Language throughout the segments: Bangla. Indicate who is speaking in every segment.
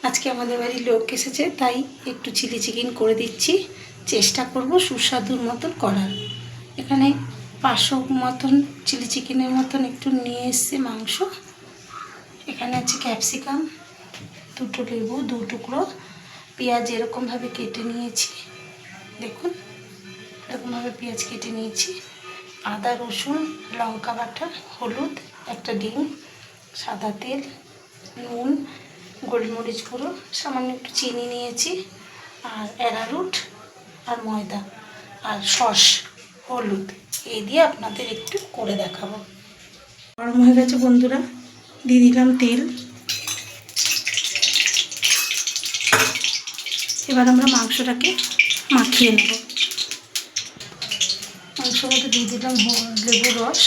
Speaker 1: আজকে আমাদের বাড়ির লোক এসেছে, তাই একটু চিলি চিকেন করে দিচ্ছি। চেষ্টা করব সুস্বাদুর মতন করার। এখানে 500 মতন চিলি চিকেনের মতন একটু নিয়ে এসছে মাংস। এখানে আছে ক্যাপসিকাম, 2টো লেবু, 2 টুকরো পেঁয়াজ এরকমভাবে কেটে নিয়েছি। দেখুন, এরকমভাবে পেঁয়াজ কেটে নিয়েছি। আদা, রসুন, লঙ্কা বাটা, হলুদ, একটা ডিম, সাদা তেল, নুন, গোলমরিচ গুঁড়ো, সামান্য একটু চিনি নিয়েছি, আর অ্যারারুট আর ময়দা আর সস, হলুদ। এই দিয়ে আপনাদের একটু করে দেখাবো। গরম হয়ে গেছে বন্ধুরা, দিয়ে দিলাম তেল। এবার আমরা মাংসটাকে মাখিয়ে নেব। মাংসের মধ্যে দিয়ে দিলাম লেবুর রস,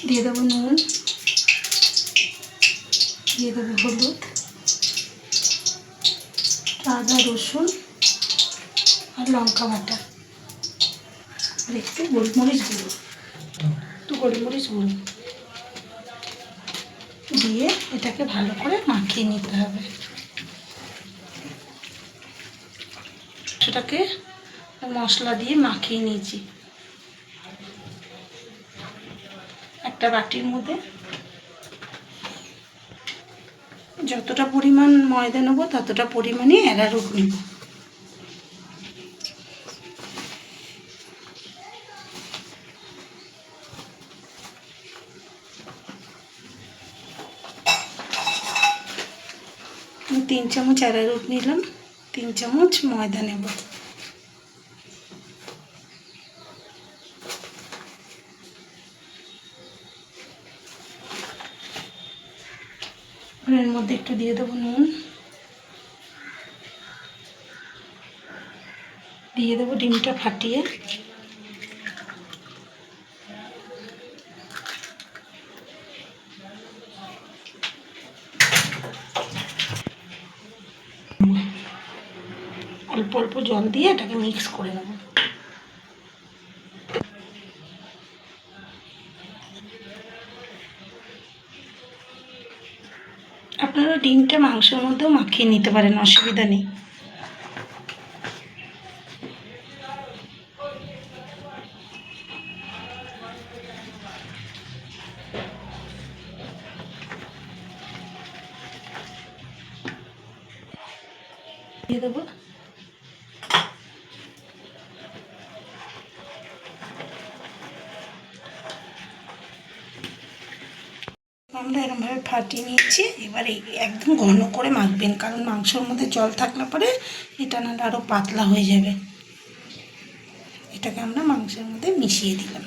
Speaker 1: দিয়ে দেবো নুন, দিয়ে দেবো হলুদ, আদা, রসুন আর লঙ্কা বাটা, আর একটু গোলমরিচ গুঁড়ো, দিয়ে এটাকে ভালো করে মাখিয়ে নিতে হবে। সেটাকে মশলা দিয়ে মাখিয়ে নিয়েছি। একটা বাটির মধ্যে যতটা পরিমাণ ময়দা নেবো ততটা পরিমাণে অ্যারারুট নেব। আমি 3 চামচ অ্যারারুট নিলাম, 3 চামচ ময়দা নেব। এর মধ্যে একটু দিয়ে দেবো নুন, দিয়ে দেবো ডিমটা ফাটিয়ে, অল্প অল্প জল দিয়ে এটাকে মিক্স করে নেব। আপনারা ডিমটা মাংসের মধ্যেও মাখিয়ে নিতে পারেন, অসুবিধা নেই। দিয়ে দেবো আমরা এরকমভাবে ফাটিয়ে নিয়েছি। এবার একদম ঘন করে মাখবেন, কারণ মাংসের মধ্যে জল থাকলে পরে এটা নাহলে আরও পাতলা হয়ে যাবে। এটাকে আমরা মাংসের মধ্যে মিশিয়ে দিলাম।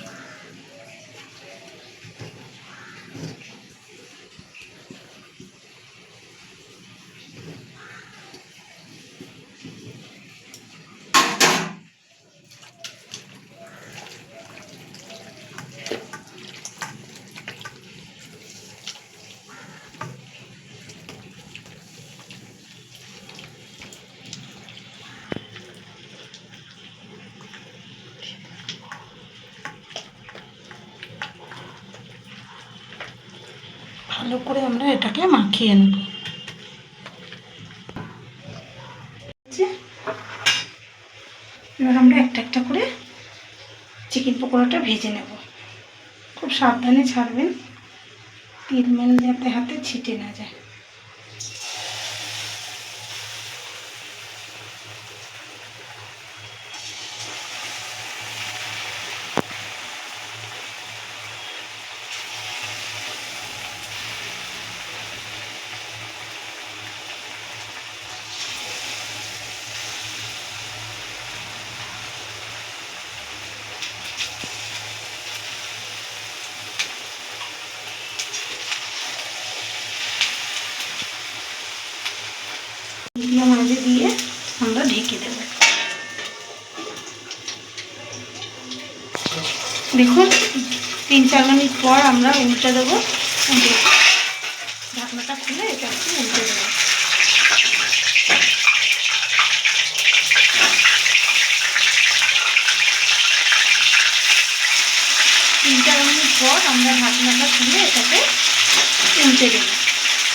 Speaker 1: ভালো করে আমরা এটাকে মাখিয়ে নেব। এবার আমরা একটা একটা করে চিকেন পকোড়াটা ভেজে নেব। খুব সাবধানে ছাড়বেন, তেল মেল যাতে হাতে ছিটে না যায়। মাঝে দিয়ে আমরা ঢেকে দেব। দেখুন 3-4 মিনিট পর আমরা উল্টে দেবো। ঢাকনাটা খুলে এটা একটু উল্টে দেবো। 3-4 মিনিট পর আমরা ঢাকনাটা খুলে এটাকে উল্টে দেবো,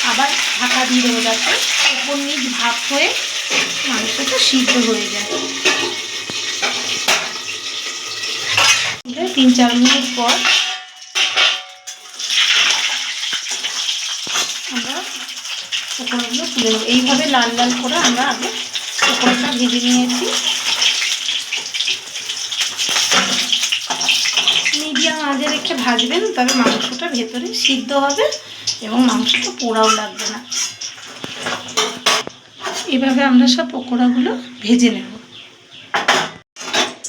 Speaker 1: আবার ঢাকা দিয়ে দেবো যাতে উপর নিচ ভাপ হয়ে মাংসটা সিদ্ধ হয়ে যায়। 3-4 মিনিট পর আমরা পকোড়াগুলো তুলে নেব। এইভাবে লাল লাল করে আমরা আগে পকোড়াটা ভেজে নিয়েছি। মিডিয়াম আঁচে রেখে ভাজবেন, তবে মাংসটা ভেতরে সিদ্ধ হবে এবং মাংসটা পোড়াও লাগবে না। এভাবে আমরা সব পকোড়াগুলো ভেজে নেব।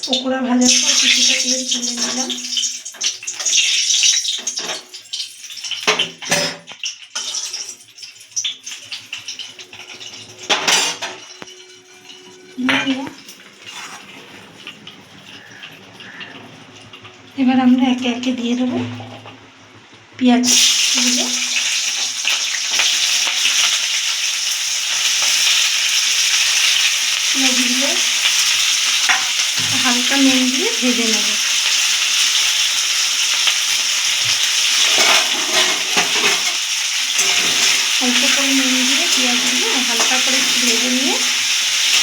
Speaker 1: পকোড়া ভাজার পর কিছুটা তেল তুলে নিলাম। এবার আমরা একে একে দিয়ে দেবো পেঁয়াজগুলো। পেঁয়াজগুলো হালকা নুন দিয়ে ভেজে নেব। হালকা করে নুন দিয়ে পেঁয়াজগুলো হালকা করে একটু ভেজে নিয়ে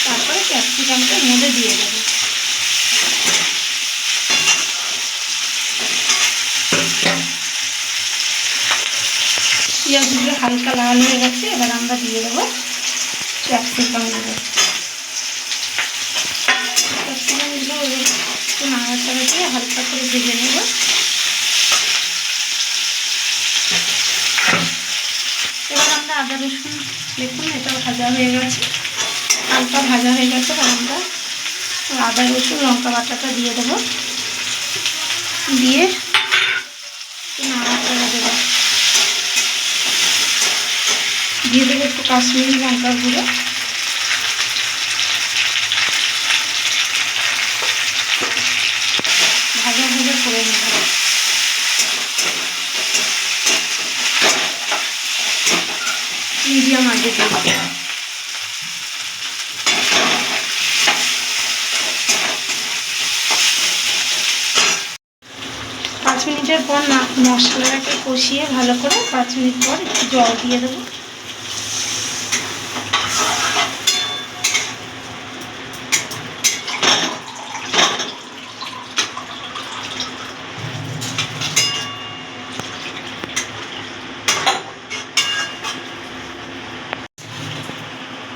Speaker 1: তারপরে ক্যাপসিকামটা মধ্যে দিয়ে দেবো। পেঁয়াজগুলো হালকা লাল হয়ে গেছে, এবার আমরা দিয়ে দেবো ক্যাপসিকামগুলো। ক্যাপসিকামগুলো একটু নাড়াচাড়া দিয়ে হালকা করে ভেজে নেব। এবার আমরা আদা রসুন, দেখুন এটাও ভাজা হয়ে গেছে, হালকা ভাজা হয়ে গেছে। এবার আমরা আদা রসুন লঙ্কা বাটাটা দিয়ে দেবো, দিয়ে নাড়াচাড়া দেবো। দিয়ে দেবো একটু কাশ্মীরি লঙ্কার গুঁড়ো, ভাজা ভাজা করে নেব। মিডিয়াম আঁচে দেবো। 5 মিনিটের পর মশলাটাকে কষিয়ে ভালো করে 5 মিনিট পর একটু জল দিয়ে দেবো।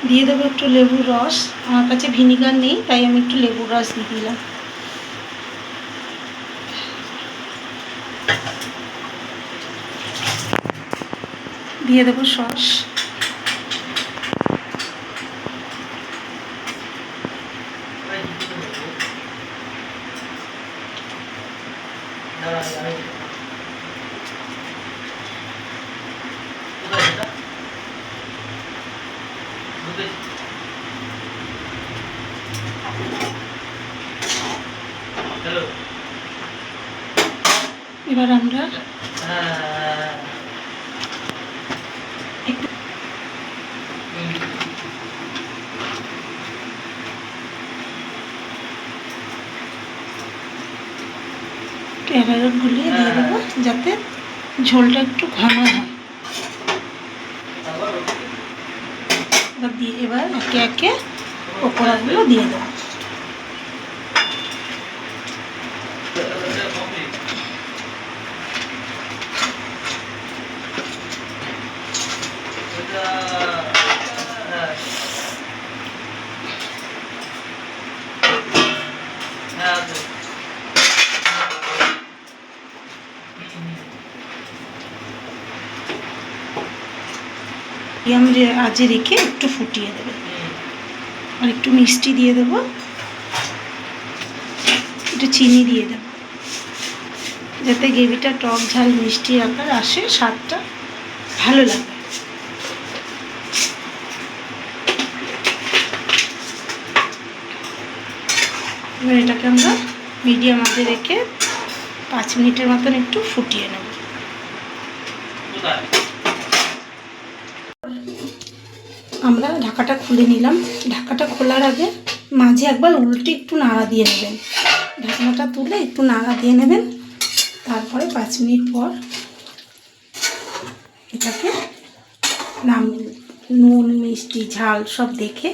Speaker 1: দিয়ে দেবো একটু লেবুর রস। আমার কাছে ভিনিগার নেই, তাই আমি একটু লেবুর রস দিয়ে দিলাম। দিয়ে দেবো সস। এবার আমরা একটু অ্যারারুট গুলিয়ে দিয়ে দেবো যাতে ঝোলটা একটু ঘন হয়। এবার একে একে পকোড়াগুলো দিয়ে দেবো। আজে রেখে একটু ফুটিয়ে দেবে, আর একটু মিষ্টি দিয়ে দেবো, একটু চিনি দিয়ে দেবো যাতে গ্রেভিটা টক ঝাল মিষ্টি আকার আসে, স্বাদটা ভালো লাগে। এবার এটাকে আমরা মিডিয়াম আঁচে রেখে 5 মিনিটের মতন একটু ফুটিয়ে নেব। আমরা ঢাকাটা খুলে নিলাম। ঢাকাটা খোলার আগে মাঝে একবার উল্টে একটু নাড়া দিয়ে নেবেন। ঢাকনাটা তুলে একটু নাড়া দিয়ে নেবেন, তারপরে 5 মিনিট পর এটাকে নুন মিষ্টি ঝাল সব দেখে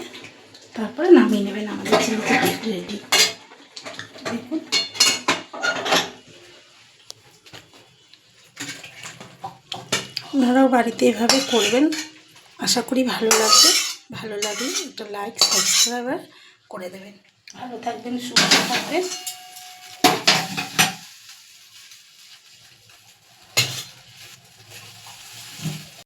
Speaker 1: তারপরে নামিয়ে নেবেন। আমাদের চিলি চিকেন রেডি। দেখুন আপনারাও বাড়িতে এভাবে করবেন, আশা করি ভালো লাগবে। ভালো লাগলে একটা লাইক সাবস্ক্রাইব করে দেবেন। ভালো থাকবেন, সুস্থ থাকবেন।